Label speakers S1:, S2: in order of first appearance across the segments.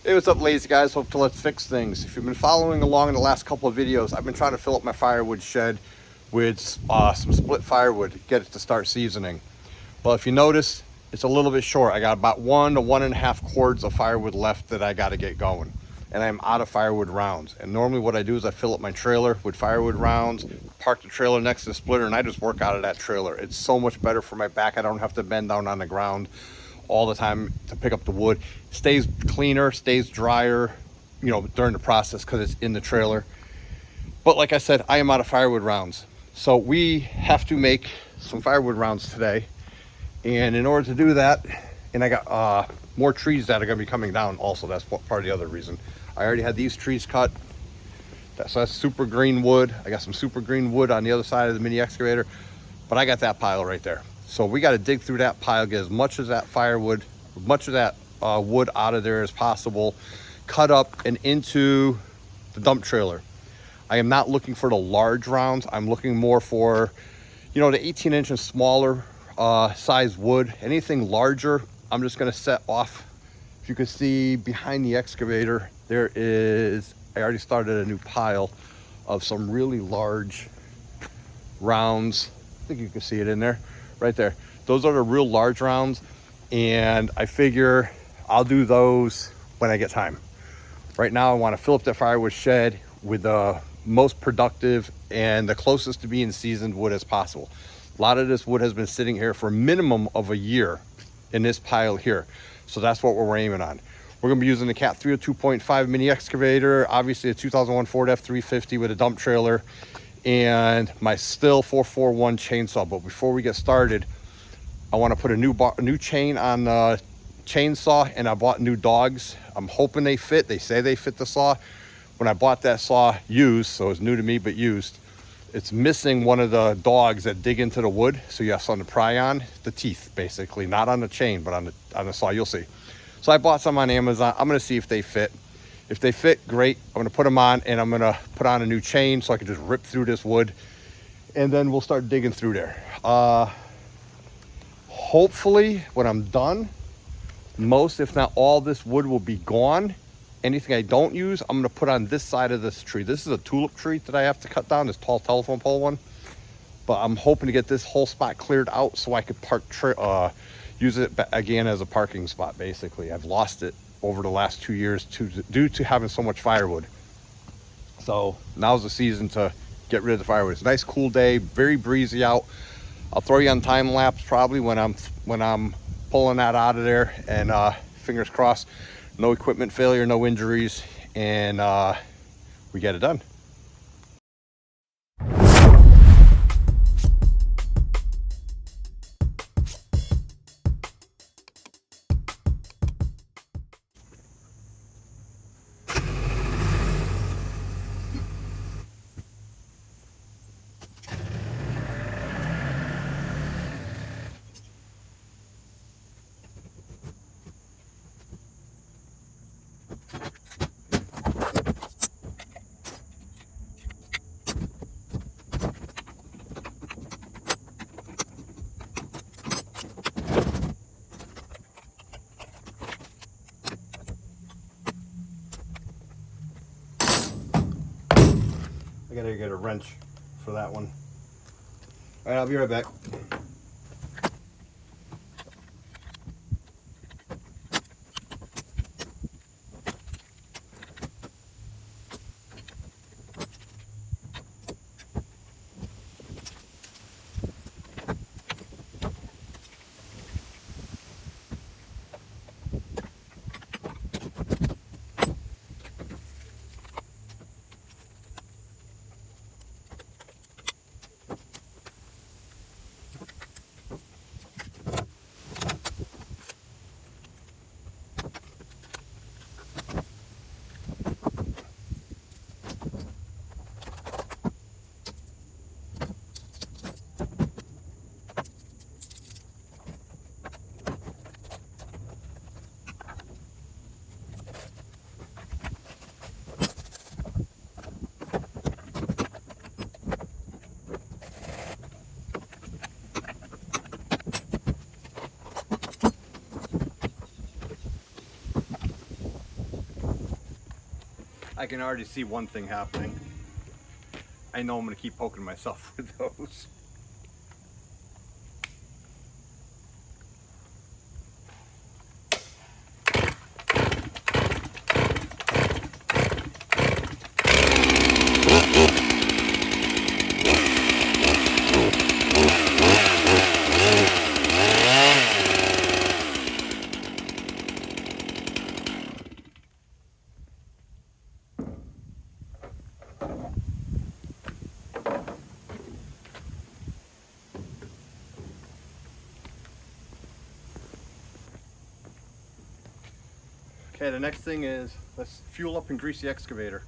S1: Hey, what's up, lazy guys? Hope to let's fix things. If you've been following along in the last couple of videos, I've been trying to fill up my firewood shed with some split firewood to get it to start seasoning. Well, if you notice, it's a little bit short. I got about 1 to 1.5 cords of firewood left that I got to get going, and I'm out of firewood rounds. And normally what I do is I fill up my trailer with firewood rounds, park the trailer next to the splitter, and I just work out of that trailer. It's so much better for my back. I don't have to bend down on the ground all the time to pick up the wood. Stays cleaner, stays drier, during the process because it's in the trailer. But like I said, I am out of firewood rounds, so we have to make some firewood rounds today. And in order to do that, and I got more trees that are going to be coming down also. That's part of the other reason. I already had these trees cut. So that's super green wood. I got some super green wood on the other side of the mini excavator, but I got that pile right there. So we got to dig through that pile, get as much of that firewood, much of that wood out of there as possible, cut up and into the dump trailer. I am not looking for the large rounds. I'm looking more for, the 18-inch and smaller size wood. Anything larger, I'm just going to set off. If you can see behind the excavator, I already started a new pile of some really large rounds. I think you can see it in there. Right there. Those are the real large rounds, and I figure I'll do those when I get time. Right now I want to fill up the firewood shed with the most productive and the closest to being seasoned wood as possible. A lot of this wood has been sitting here for a minimum of a year in this pile here, so that's what we're aiming on. We're going to be using the Cat 302.5 mini excavator, obviously a 2001 Ford F350 with a dump trailer, and my Stihl 441 chainsaw. But before we get started, I want to put a new chain on the chainsaw, and I bought new dogs. I'm hoping they fit. They say they fit the saw. When I bought that saw used, so it's new to me but used, it's missing one of the dogs that dig into the wood, so you have something to pry on, the teeth basically, not on the chain but on the saw. You'll see. So I bought some on Amazon. I'm going to see if they fit. If they fit, great. I'm going to put them on, and I'm going to put on a new chain so I can just rip through this wood, and then we'll start digging through there. Hopefully, when I'm done, most, if not all, this wood will be gone. Anything I don't use, I'm going to put on this side of this tree. This is a tulip tree that I have to cut down, this tall telephone pole one. But I'm hoping to get this whole spot cleared out so I could use it again as a parking spot, basically. I've lost it over the last 2 years due to having so much firewood. So now's the season to get rid of the firewood. It's a nice cool day, very breezy out. I'll throw you on time lapse probably when I'm pulling that out of there, and fingers crossed, no equipment failure, no injuries, and we get it done. I gotta get a wrench for that one. All right, I'll be right back. I can already see one thing happening. I know I'm going to keep poking myself with those. Okay, the next thing is let's fuel up and grease the excavator.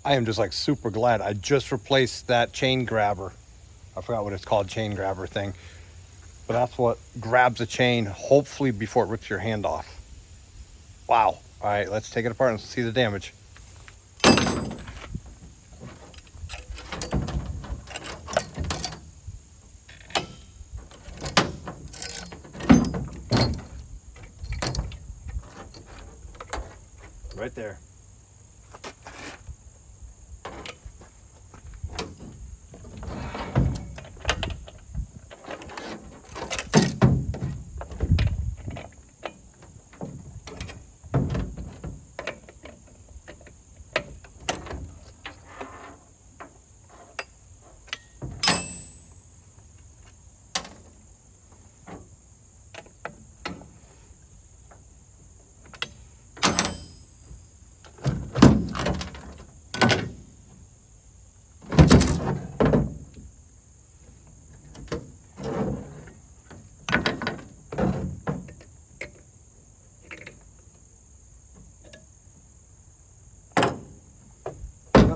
S1: I am just like super glad. I just replaced that chain grabber. I forgot what it's called, chain grabber thing. But that's what grabs a chain, hopefully before it rips your hand off. Wow. All right, let's take it apart and see the damage. Right there.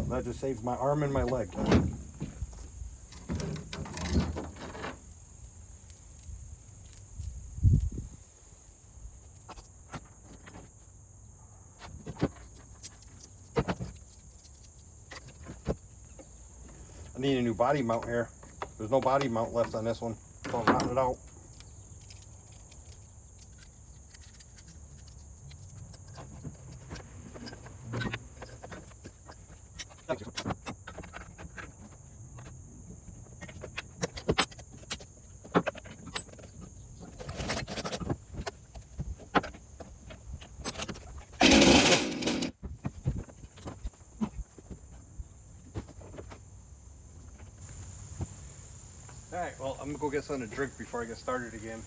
S1: That just saved my arm and my leg. I need a new body mount here. There's no body mount left on this one, so I'm mounting it out. Alright, well, I'm gonna go get something to drink before I get started again.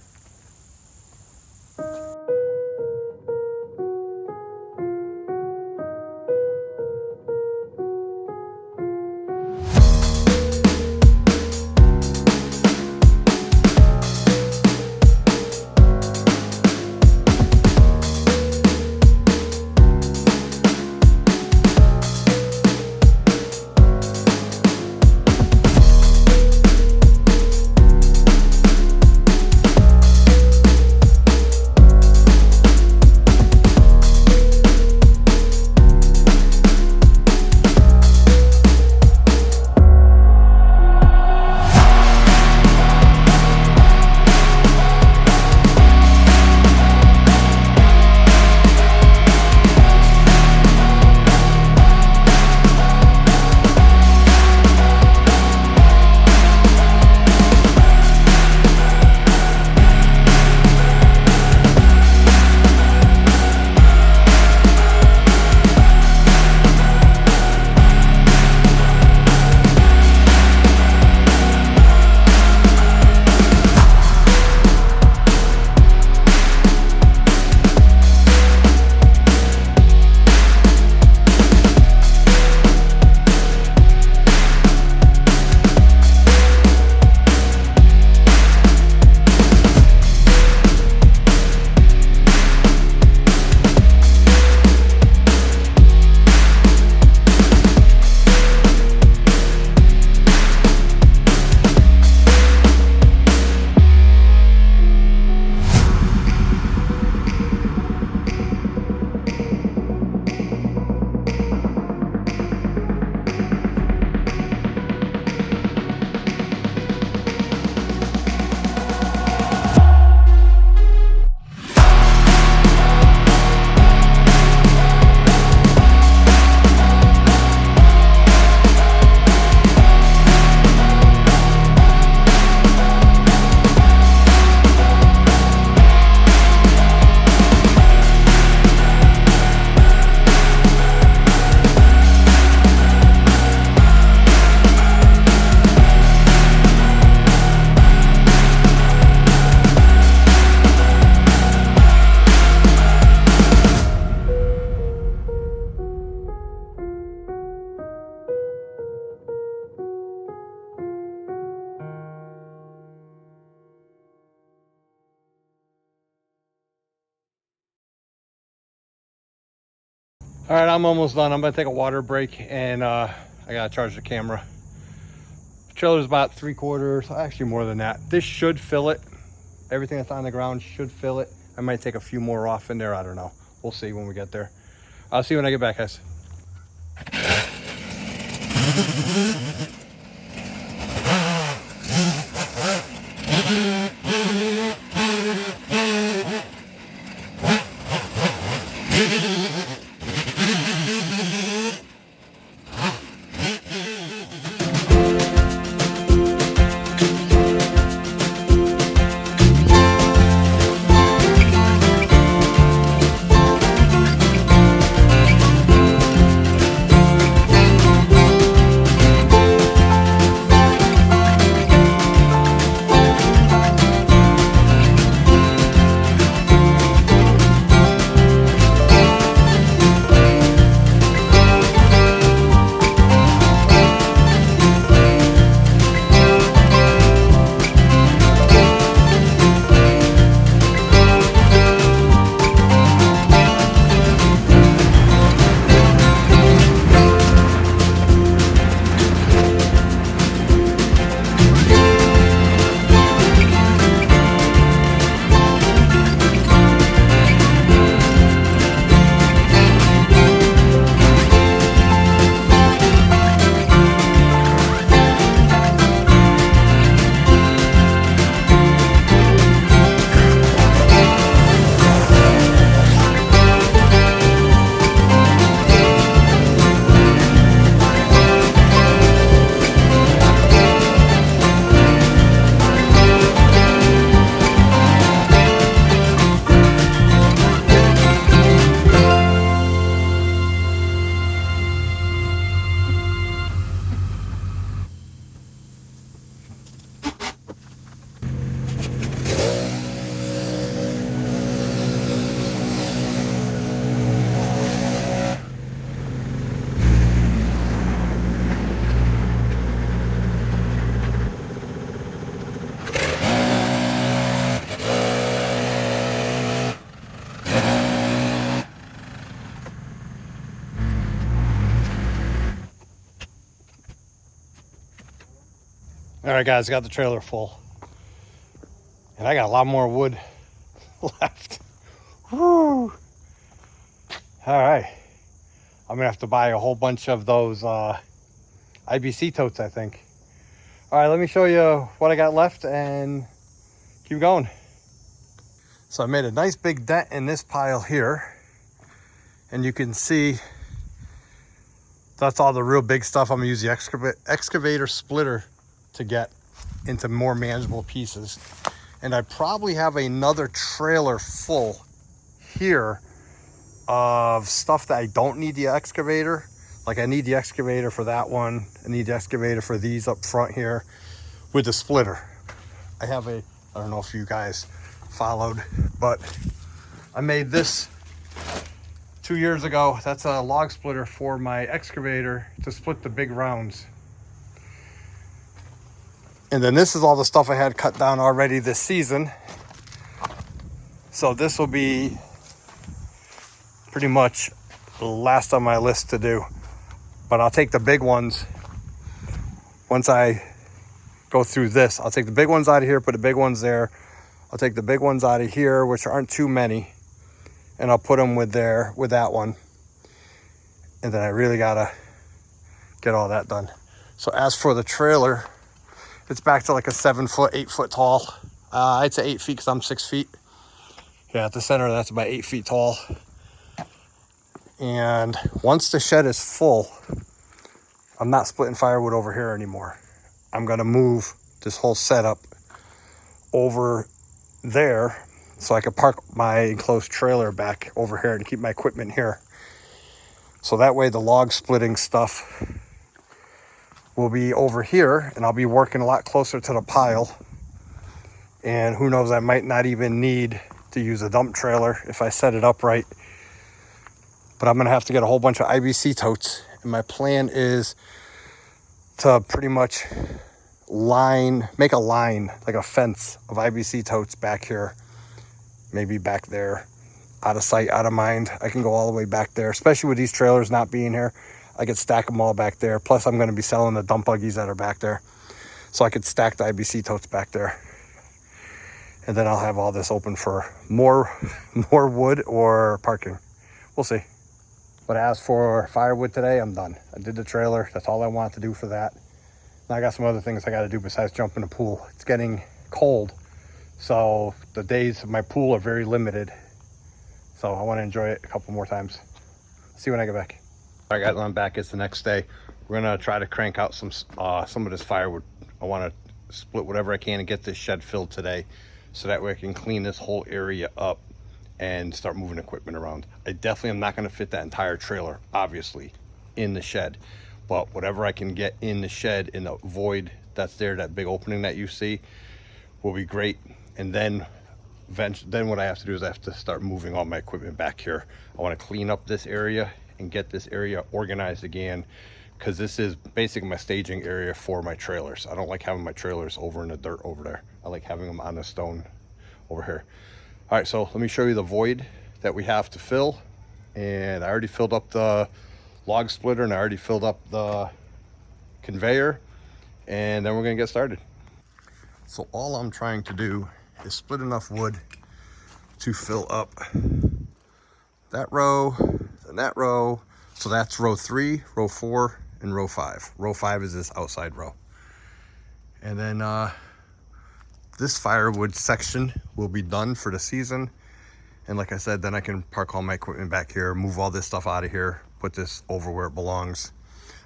S1: All right, I'm almost done. I'm gonna take a water break, and I gotta charge the camera. The trailer's about 3/4, actually more than that. This should fill it. Everything that's on the ground should fill it. I might take a few more off in there, I don't know. We'll see when we get there. I'll see you when I get back, guys. All right, guys, got the trailer full. And I got a lot more wood left. Woo! All right. I'm gonna have to buy a whole bunch of those IBC totes, I think. All right, let me show you what I got left and keep going. So I made a nice big dent in this pile here. And you can see that's all the real big stuff. I'm gonna use the excavator splitter to get into more manageable pieces. And I probably have another trailer full here of stuff that I don't need the excavator. Like I need the excavator for that one. I need the excavator for these up front here with the splitter. I have I don't know if you guys followed, but I made this 2 years ago. That's a log splitter for my excavator to split the big rounds. And then this is all the stuff I had cut down already this season. So this will be pretty much the last on my list to do. But I'll take the big ones once I go through this. I'll take the big ones out of here, put the big ones there. I'll take the big ones out of here, which aren't too many, and I'll put them with that one. And then I really gotta get all that done. So as for the trailer, it's back to like a 7 foot, 8 foot tall. I'd say 8 feet because I'm 6 feet. Yeah, at the center, that's about 8 feet tall. And once the shed is full, I'm not splitting firewood over here anymore. I'm gonna move this whole setup over there so I can park my enclosed trailer back over here and keep my equipment here. So that way the log splitting stuff will be over here and I'll be working a lot closer to the pile. And who knows, I might not even need to use a dump trailer if I set it up right. But I'm gonna have to get a whole bunch of IBC totes. And my plan is to pretty much make a line, like a fence of IBC totes back here, maybe back there. out of sight, out of mind. I can go all the way back there, especially with these trailers not being here. I could stack them all back there. Plus, I'm going to be selling the dump buggies that are back there. So I could stack the IBC totes back there. And then I'll have all this open for more wood or parking. We'll see. But as for firewood today, I'm done. I did the trailer. That's all I want to do for that. Now I got some other things I got to do besides jump in the pool. It's getting cold, so the days of my pool are very limited. So I want to enjoy it a couple more times. See when I get back. All right, guys, I'm back. It's the next day. We're gonna try to crank out some of this firewood. I want to split whatever I can and get this shed filled today, so that way I can clean this whole area up and start moving equipment around. I definitely am not going to fit that entire trailer, obviously, in the shed, but whatever I can get in the shed, in the void that's there, that big opening that you see, will be great. And then what I have to do is I have to start moving all my equipment back here. I want to clean up this area and get this area organized again, because this is basically my staging area for my trailers. I don't like having my trailers over in the dirt over there. I like having them on the stone over here. All right, so let me show you the void that we have to fill. And I already filled up the log splitter, and I already filled up the conveyor, and then we're gonna get started. So all I'm trying to do is split enough wood to fill up that row and that row. So that's row 3, row 4, and row 5. Row 5 is this outside row. And then this firewood section will be done for the season. And like I said, then I can park all my equipment back here, move all this stuff out of here, put this over where it belongs.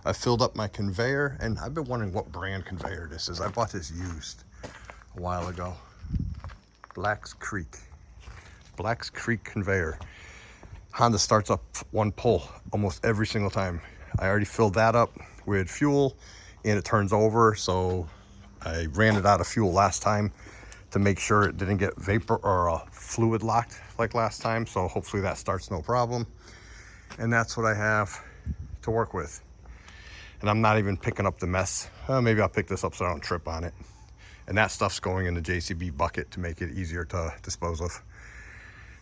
S1: I filled up my conveyor, and I've been wondering what brand conveyor this is. I bought this used a while ago. Black's Creek conveyor. Honda starts up one pull almost every single time. I already filled that up with fuel, and it turns over, so I ran it out of fuel last time to make sure it didn't get vapor or fluid locked like last time. So hopefully that starts no problem. And that's what I have to work with. And I'm not even picking up the mess. Maybe I'll pick this up so I don't trip on it. And that stuff's going in the JCB bucket to make it easier to dispose of.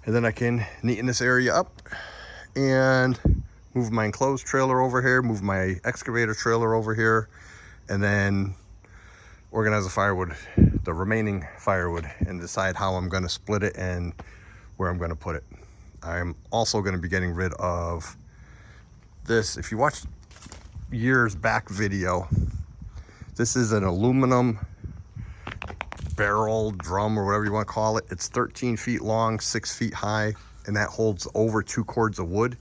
S1: And then I can neaten this area up and move my enclosed trailer over here, move my excavator trailer over here, and then organize the firewood, the remaining firewood, and decide how I'm going to split it and where I'm going to put it. I'm also going to be getting rid of this. If you watched years back video, this is an aluminum barrel, drum, or whatever you want to call it. It's 13 feet long, 6 feet high, and that holds over 2 cords of wood.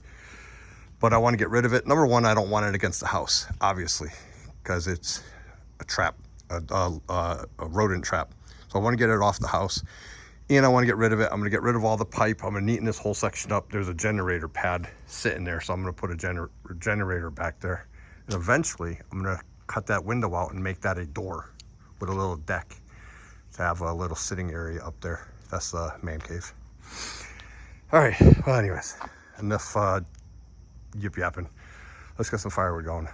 S1: But I want to get rid of it. Number one, I don't want it against the house, obviously, because it's a trap, a rodent trap. So I want to get it off the house, and I want to get rid of it. I'm going to get rid of all the pipe. I'm going to neaten this whole section up. There's a generator pad sitting there, so I'm going to put a generator back there. And eventually, I'm going to cut that window out and make that a door with a little deck to have a little sitting area up there. That's the man cave. All right, well, anyways, enough yip-yapping. Let's get some firewood going.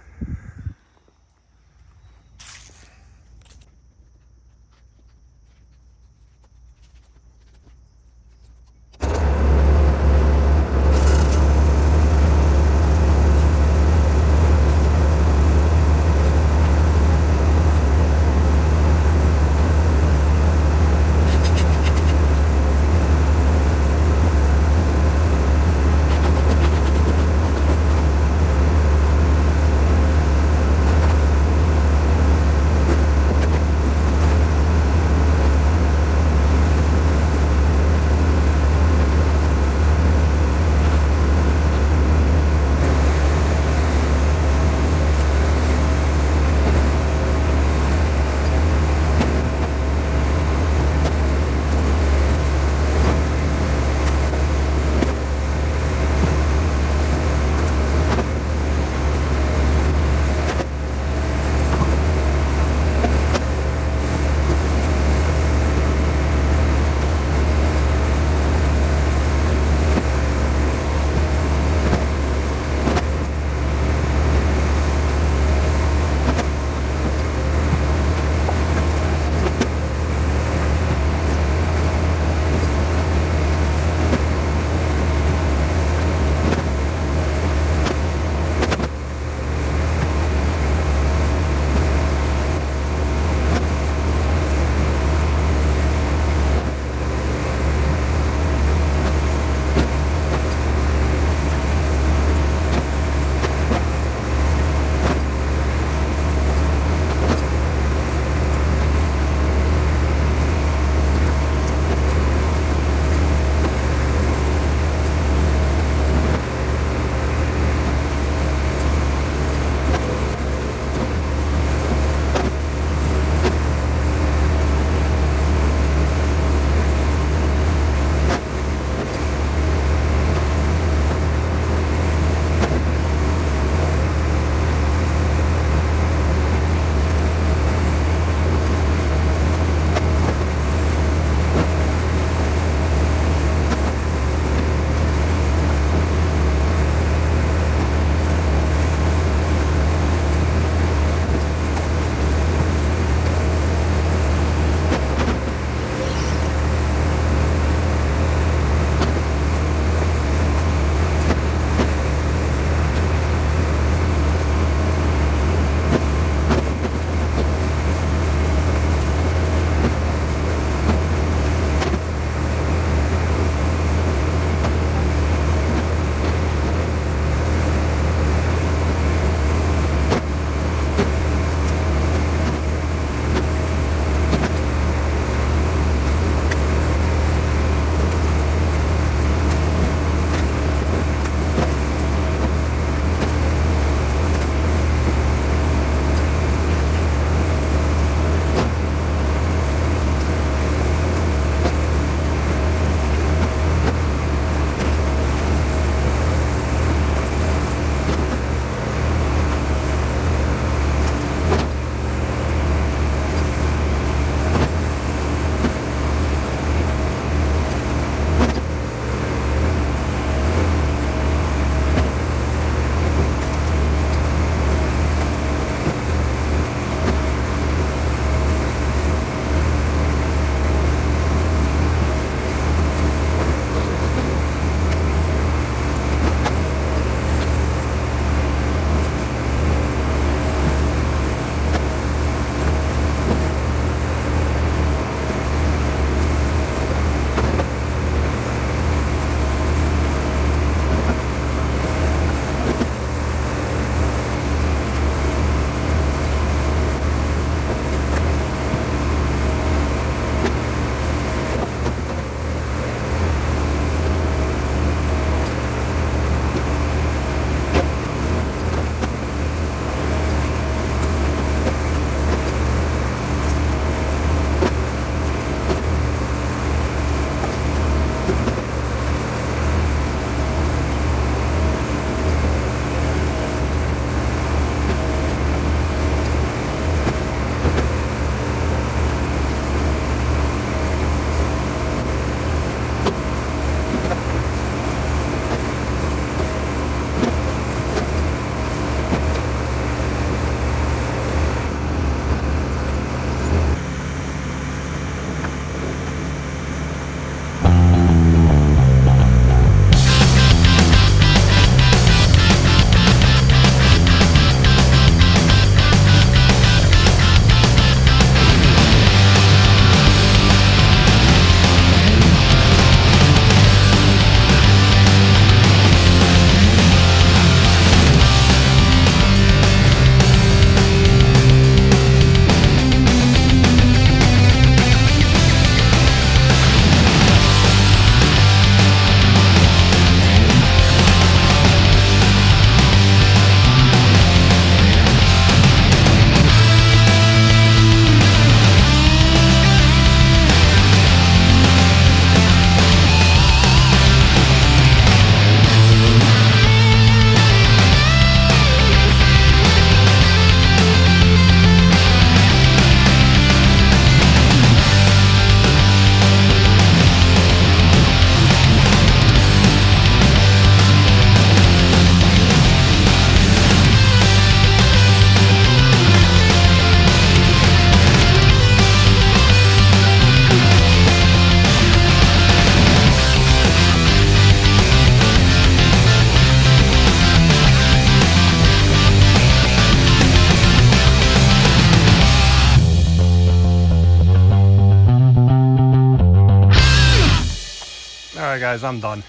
S1: right, guys, I'm done.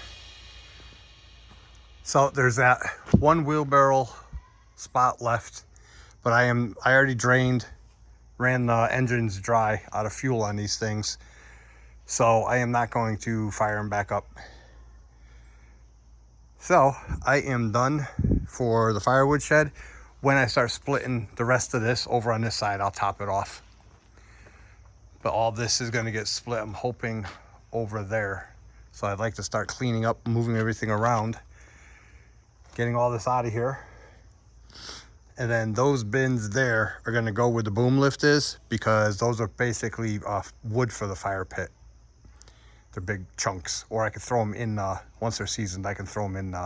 S1: So there's that one wheelbarrow spot left, but I already ran the engines dry out of fuel on these things. So I am not going to fire them back up. So I am done for the firewood shed. When I start splitting the rest of this over on this side, I'll top it off. But all this is gonna get split, I'm hoping, over there. So I'd like to start cleaning up, moving everything around, getting all this out of here. And then those bins there are gonna go where the boom lift is, because those are basically wood for the fire pit. They're big chunks. Or I could throw them in, once they're seasoned, I can throw them in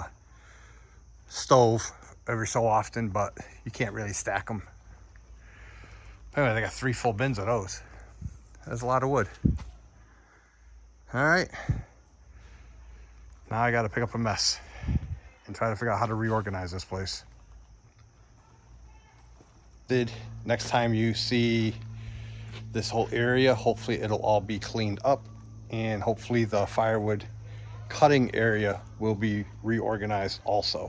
S1: stove every so often, but you can't really stack them. Anyway, they got 3 full bins of those. That's a lot of wood. All right. Now I got to pick up a mess and try to figure out how to reorganize this place. Next time you see this whole area, hopefully it'll all be cleaned up, and hopefully the firewood cutting area will be reorganized also.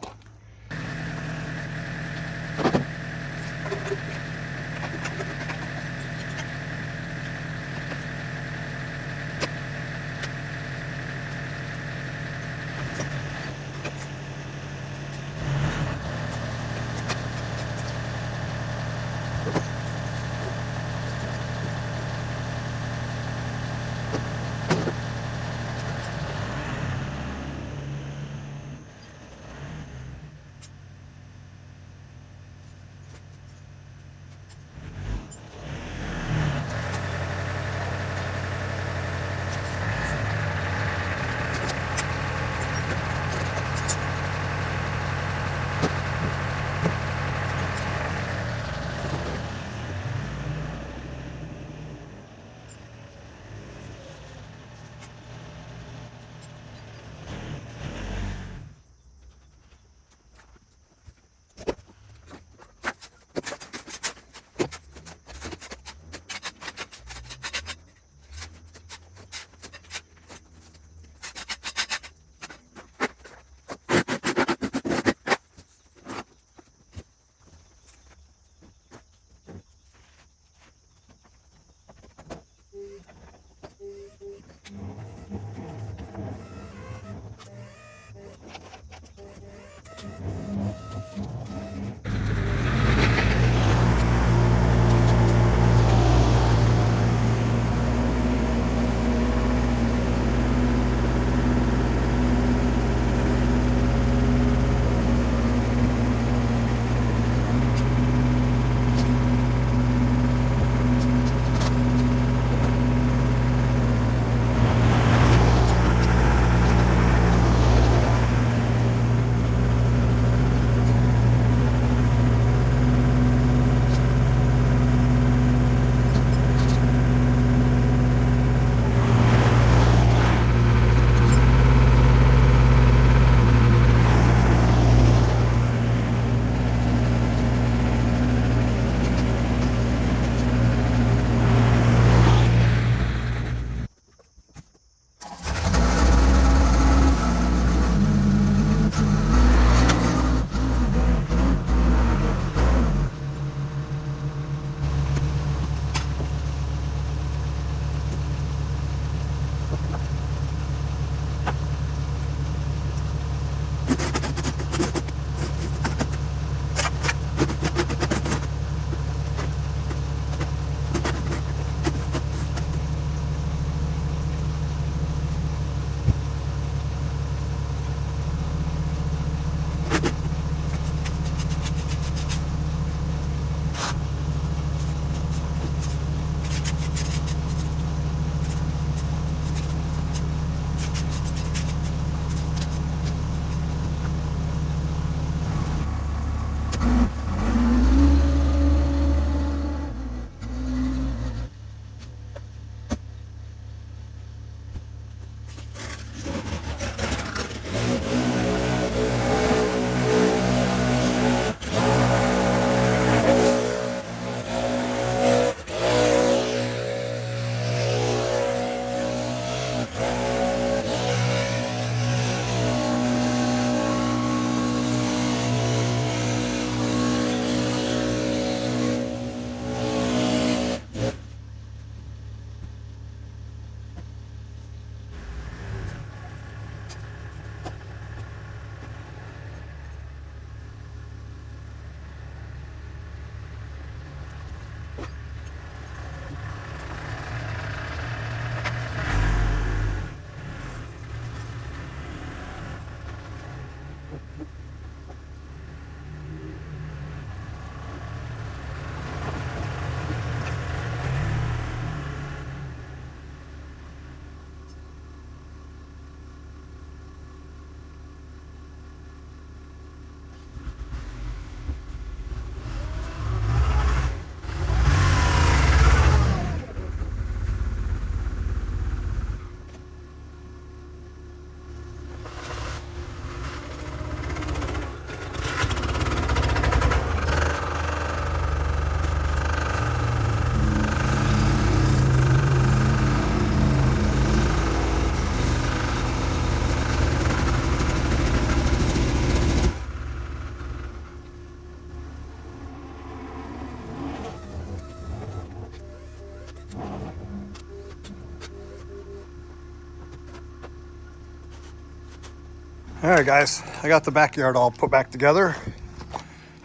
S1: All right, guys, I got the backyard all put back together.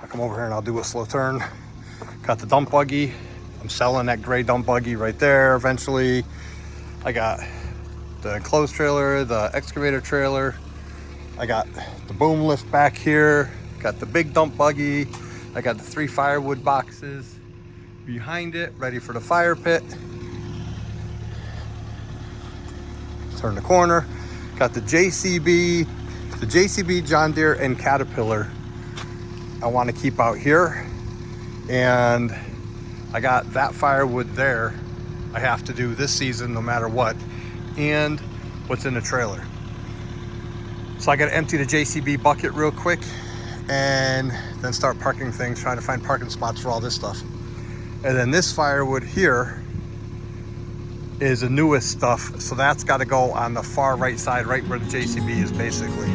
S1: I'll come over here and I'll do a slow turn. Got the dump buggy. I'm selling that gray dump buggy right there eventually. I got the enclosed trailer, the excavator trailer. I got the boom lift back here. Got the big dump buggy. I got the 3 firewood boxes behind it, ready for the fire pit. Turn the corner. Got the JCB, John Deere, and Caterpillar I want to keep out here. And I got that firewood there I have to do this season no matter what, and what's in the trailer. So I got to empty the JCB bucket real quick and then start parking things, trying to find parking spots for all this stuff. And then this firewood here is the newest stuff, so that's got to go on the far right side, right where the JCB is basically.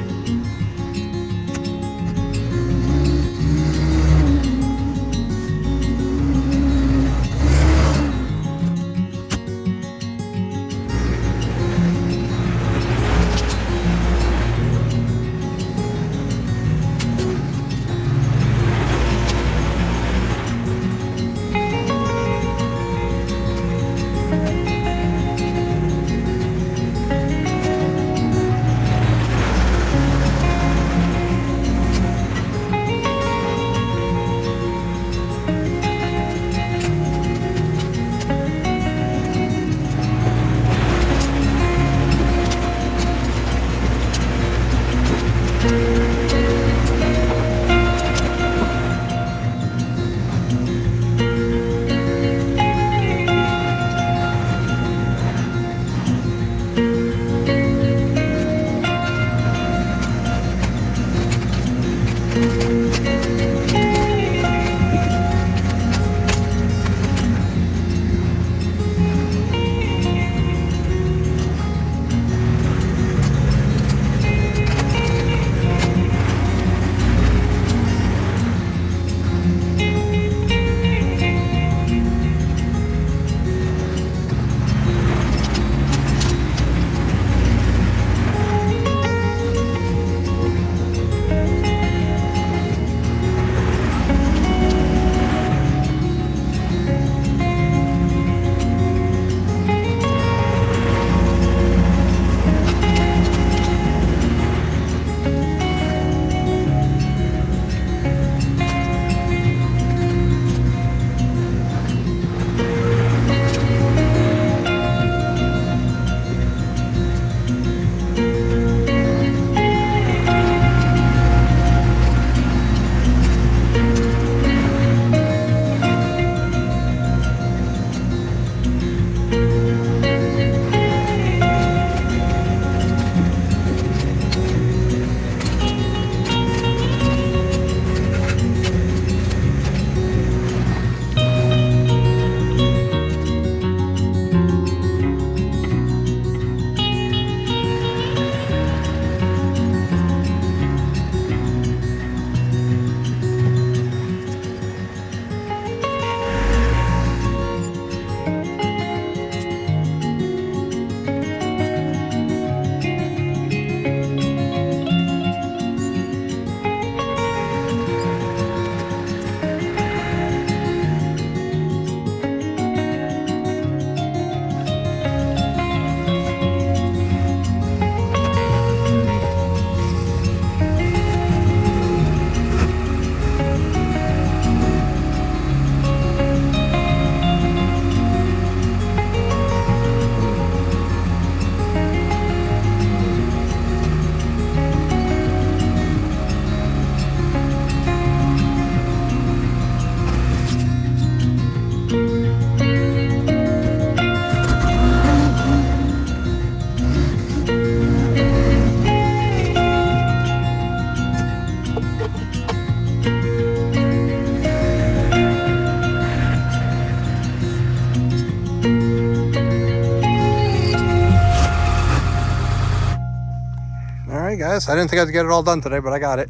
S1: Guys, I didn't think I'd get it all done today, but I got it.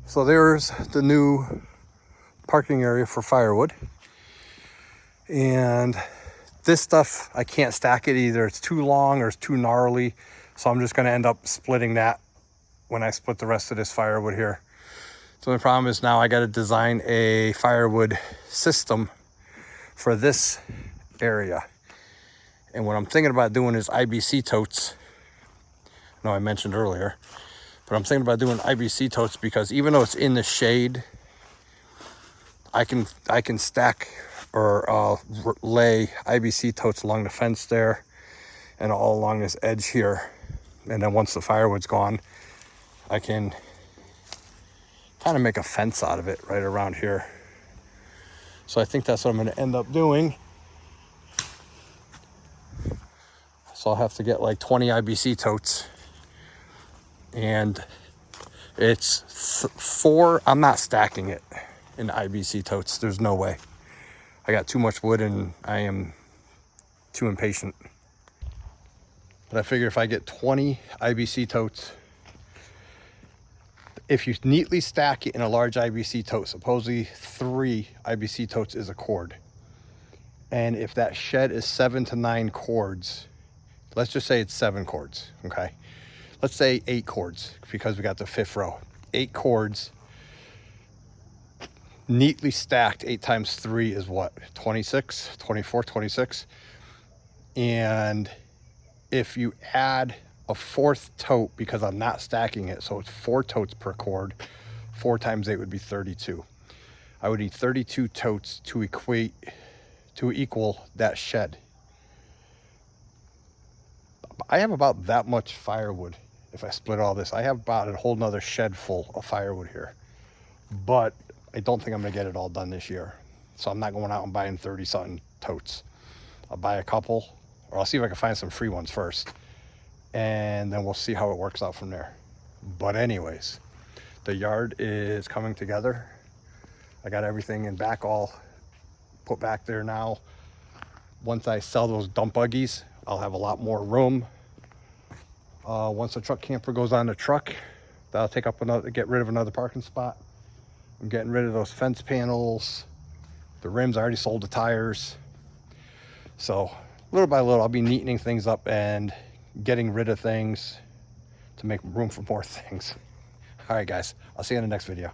S1: So there's the new parking area for firewood. And this stuff, I can't stack it either. It's too long or it's too gnarly. So I'm just going to end up splitting that when I split the rest of this firewood here. The only problem is now I got to design a firewood system for this area. And what I'm thinking about doing is IBC totes. I know I mentioned earlier, but I'm thinking about doing IBC totes because even though it's in the shade, I can stack or lay IBC totes along the fence there and all along this edge here. And then once the firewood's gone, I can kind of make a fence out of it right around here. So I think that's what I'm going to end up doing. So I'll have to get like 20 IBC totes. And it's 4, I'm not stacking it in IBC totes. There's no way. I got too much wood and I am too impatient. But I figure if I get 20 IBC totes, if you neatly stack it in a large IBC tote, supposedly 3 IBC totes is a cord. And if that shed is 7 to 9 cords, let's just say it's 7 cords, okay? Let's say 8 cords because we got the 5th row. 8 cords, neatly stacked, 8 times 3 is what? 26, 24, 26. And if you add a 4th tote, because I'm not stacking it, so it's 4 totes per cord, 4 times 8 would be 32. I would need 32 totes to equal that shed. I have about that much firewood. If I split all this, I have about a whole nother shed full of firewood here. But I don't think I'm gonna get it all done this year. So I'm not going out and buying 30 something totes. I'll buy a couple, or I'll see if I can find some free ones first. And then we'll see how it works out from there. But anyways, the yard is coming together. I got everything in back all put back there now. Once I sell those dump buggies, I'll have a lot more room. Once the truck camper goes on the truck, that'll take up get rid of another parking spot. I'm getting rid of those fence panels. The rims, I already sold the tires. So little by little, I'll be neatening things up and getting rid of things to make room for more things. All right, guys, I'll see you in the next video.